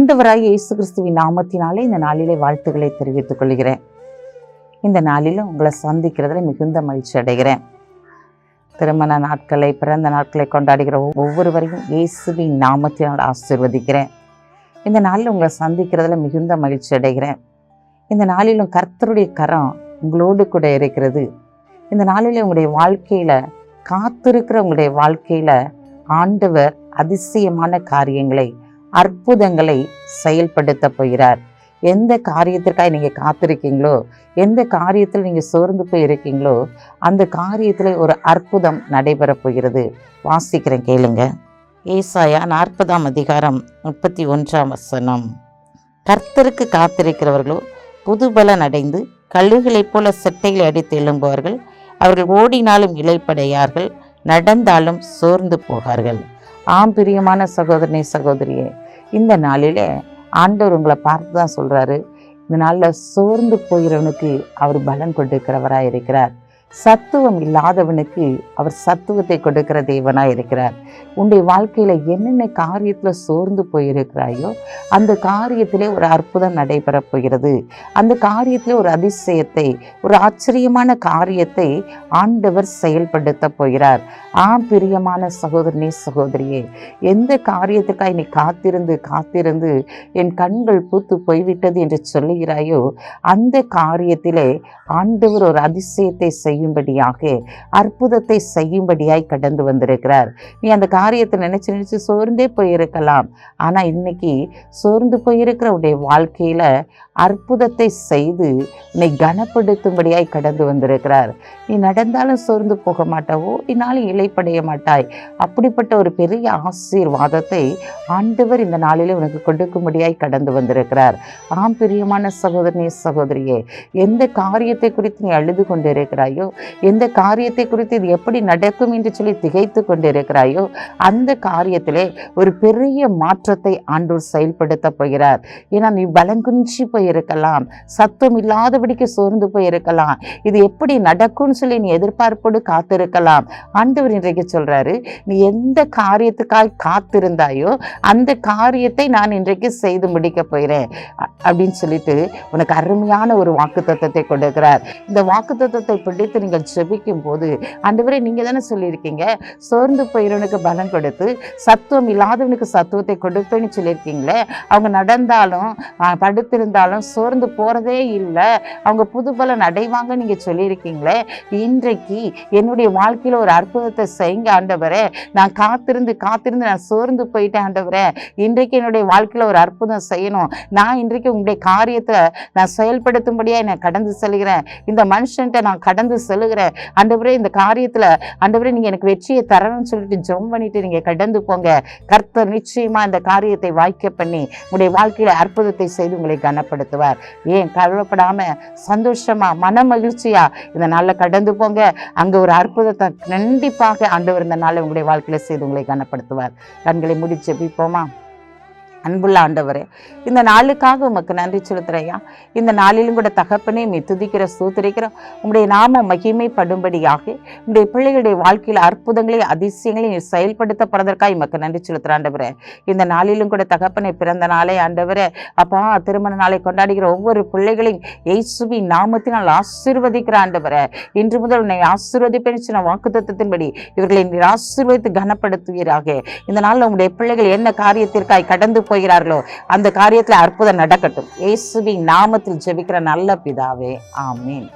ஆண்டவராய் இயேசு கிறிஸ்துவின் நாமத்தினாலே இந்த நாளிலே வாழ்த்துக்களை தெரிவித்துக் கொள்கிறேன். இந்த நாளிலும் உங்களை சந்திக்கிறதுல மிகுந்த மகிழ்ச்சி அடைகிறேன். திருமண நாட்களை, பிறந்த நாட்களை கொண்டாடுகிற ஒவ்வொருவரையும் இயேசுவின் நாமத்தினால் ஆசீர்வதிக்கிறேன். இந்த நாளில் உங்களை சந்திக்கிறதுல மிகுந்த மகிழ்ச்சி அடைகிறேன். இந்த நாளிலும் கர்த்தருடைய கரம் உங்களோடு கூட இருக்கிறது. இந்த நாளில் உங்களுடைய வாழ்க்கையில காத்திருக்கிற உங்களுடைய வாழ்க்கையில ஆண்டவர் அதிசயமான காரியங்களை, அற்புதங்களை செயல்படுத்த போகிறார். எந்த காரியத்திற்காக நீங்க காத்திருக்கீங்களோ, எந்த காரியத்தில் நீங்க சோர்ந்து போய் இருக்கீங்களோ, அந்த காரியத்தில் ஒரு அற்புதம் நடைபெற போகிறது. வாசிக்கிறேன், கேளுங்க. ஏசாயா 40ஆம் அதிகாரம் 31ஆம் வசனம். கர்த்தருக்கு காத்திருக்கிறவர்களோ புதுபலன் அடைந்து கழுகுகளைப் போல செட்டைகளை அடித்து எழும்புவார்கள். அவர்கள் ஓடினாலும் இளைப்படையார்கள், நடந்தாலும் சோர்ந்து போகார்கள். ஆம் பிரியமான சகோதரனே, சகோதரியே, இந்த நாளிலே ஆண்டவர் உங்களை பார்த்து தான் சொல்றாரு, இந்த நாளில் சோர்ந்து போகிறவனுக்கு அவர் பலன் கொடுக்கிறவராய் இருக்கிறார். சத்துவம் இல்லாதவனுக்கு அவர் சத்துவத்தை கொடுக்கிற தேவனாய் இருக்கிறார். உன்னுடைய வாழ்க்கையில என்னென்ன காரியத்துல சோர்ந்து போயிருக்கிறாயோ அந்த காரியத்திலே ஒரு அற்புதம் நடைபெற போகிறது. அந்த காரியத்திலே ஒரு அதிசயத்தை, ஒரு ஆச்சரியமான காரியத்தை ஆண்டவர் செயல்படுத்த போகிறார். ஆம் பிரியமான சகோதரனே, சகோதரியே, எந்த காரியத்துக்காக நீ காத்திருந்து காத்திருந்து என் கண்கள் பூத்து போய்விட்டது என்று சொல்லுகிறாயோ அந்த காரியத்திலே ஆண்டவர் ஒரு அதிசயத்தை செய்யும்படியாக, அற்புதத்தை செய்யும்படியாய் கடந்து வந்திருக்கிறார். நீ அந்த காரியத்தை நினைச்சு சோர்ந்தே போயிருக்கலாம். ஆனா இன்னைக்கு சோர்ந்து போயிருக்கிற உடைய வாழ்க்கையில அற்புதத்தை செய்து உன்னை கனப்படுத்தும்படியாய் கடந்து வந்திருக்கிறார். நீ நடந்தாலும் சோர்ந்து போக மாட்டாய், ஓடினாலும் இளைப்படைய மாட்டாய். அப்படிப்பட்ட ஒரு பெரிய ஆசீர்வாதத்தை ஆண்டவர் இந்த நாளிலே உனக்கு கொடுக்கும்படியாய் கடந்து வந்திருக்கிறார். ஆம் பிரியமான சகோதரனே, சகோதரியே, எந்த காரியத்தை குறித்து நீ அழுது கொண்டிருக்கிறாயோ, எந்த காரியத்தை குறித்து இது எப்படி நடக்கும் என்று சொல்லி திகைத்து கொண்டிருக்கிறாயோ அந்த காரியத்திலே ஒரு பெரிய மாற்றத்தை ஆண்டவர் செயல்படுத்த போகிறார். ஏன்னா நீ பலங்குஞ்சி போயிருக்கலாம், சத்துவம் இல்லாதபடிக்கு சோர்ந்து போயிருக்கலாம், இது எப்படி நடக்கும்னு சொல்லி நீ எதிர்பார்ப்போடு காத்திருக்கலாம். ஆண்டவர் இன்றைக்கு சொல்றாரு, நீ எந்த காரியத்துக்காக காத்திருந்தாயோ அந்த காரியத்தை நான் இன்றைக்கு செய்து முடிக்க போகிறேன் அப்படின்னு சொல்லிட்டு உனக்கு அருமையான ஒரு வாக்குத்தத்தத்தை கொடுக்கிறார். இந்த வாக்குத்தத்தத்தை பிடித்து நீங்கள் ஜெபிக்கும் போது, ஆண்டவரே நீங்க தானே சொல்லியிருக்கீங்க சோர்ந்து போயிறவனுக்கு பலன் கொடுத்து சத்துவம் இல்லாதவனுக்கு சத்துவத்தை கொடுப்பேன்னு சொல்லியிருக்கீங்களே, அவங்க நடந்தாலும் படுத்திருந்தாலும் சோர்ந்து போறதே இல்லை, அவங்க புது பலன் அடைவாங்க நீங்க சொல்லியிருக்கீங்களே, இன்றைக்கு என்னுடைய வாழ்க்கையில ஒரு அற்புதத்தை செய்யுங்க ஆண்டவரே. நான் காத்திருந்து காத்திருந்து நான் சோர்ந்து போயிட்டேன் ஆண்டவரே, இன்றைக்கு என்னுடைய வாழ்க்கையில ஒரு அற்புதம் செய்யணும். நான் இன்றைக்கு உங்களுடைய காரியத்தை நான் செயல்படுத்தும்படியா நான் கடந்து செல்கிறேன். இந்த மனுஷன்ட்ட நான் கடந்து செல்லுகிறேன் ஆண்டவரே. இந்த காரியத்துல ஆண்டவரே நீங்க எனக்கு வெற்றியை தரணும்னு சொல்லிட்டு ஜெபம் பண்ணிட்டு நீங்க கடந்து போங்க. கர்த்தர் நிச்சயமா இந்த காரியத்தை வாய்க்க பண்ணி உங்களுடைய வாழ்க்கையில அற்புதத்தை செய்து உங்களை கனப்படுத்துவார். ஏன் கவலைப்படாம சந்தோஷமா மன மகிழ்ச்சியா இந்த நாள்ல கடந்து போங்க. அங்க ஒரு அற்புதத்தை கண்டிப்பாக ஆண்டவர் இந்த நாள்ல உங்களுடைய வாழ்க்கையில செய்து உங்களை கனப்படுத்துவார். கண்களை மூடி ஜெபிப்போமா? அன்புள்ள ஆண்டவரே, இந்த நாளுக்காக உமக்கு நன்றி செலுத்துறையா. இந்த நாளிலும் கூட தகப்பனே மே துதிக்கிற ஸ்தோத்திரிக்கிறோம். உங்களுடைய நாம மகிமைப்படும்படியாக உங்களுடைய பிள்ளைகளுடைய வாழ்க்கையில் அற்புதங்களை, அதிசயங்களை செயல்படுத்தப்படுவதற்காக உமக்கு நன்றி செலுத்துற ஆண்டவரே. இந்த நாளிலும் கூட தகப்பனை பிறந்த நாளே ஆண்டவரே, அப்பா திருமண நாளை கொண்டாடுகிற ஒவ்வொரு பிள்ளைகளையும் இயேசுவின் நாமத்தினால் ஆசீர்வதிக்கிற ஆண்டவரே. இன்று முதல் உன்னை ஆசீர்வதிப்பேன் சொன்ன வாக்குத்தத்தத்தின்படி இவர்களை நீர் ஆசீர்வதித்து கனப்படுத்துவீராக. இந்த நாளில் உங்களுடைய பிள்ளைகள் என்ன காரியத்திற்காய் கடந்து போகிறார்களோ அந்த காரியத்தில் அற்புதம் நடக்கட்டும். இயேசுவின் நாமத்தில் ஜெபிக்கிற நல்ல பிதாவே, ஆமென்.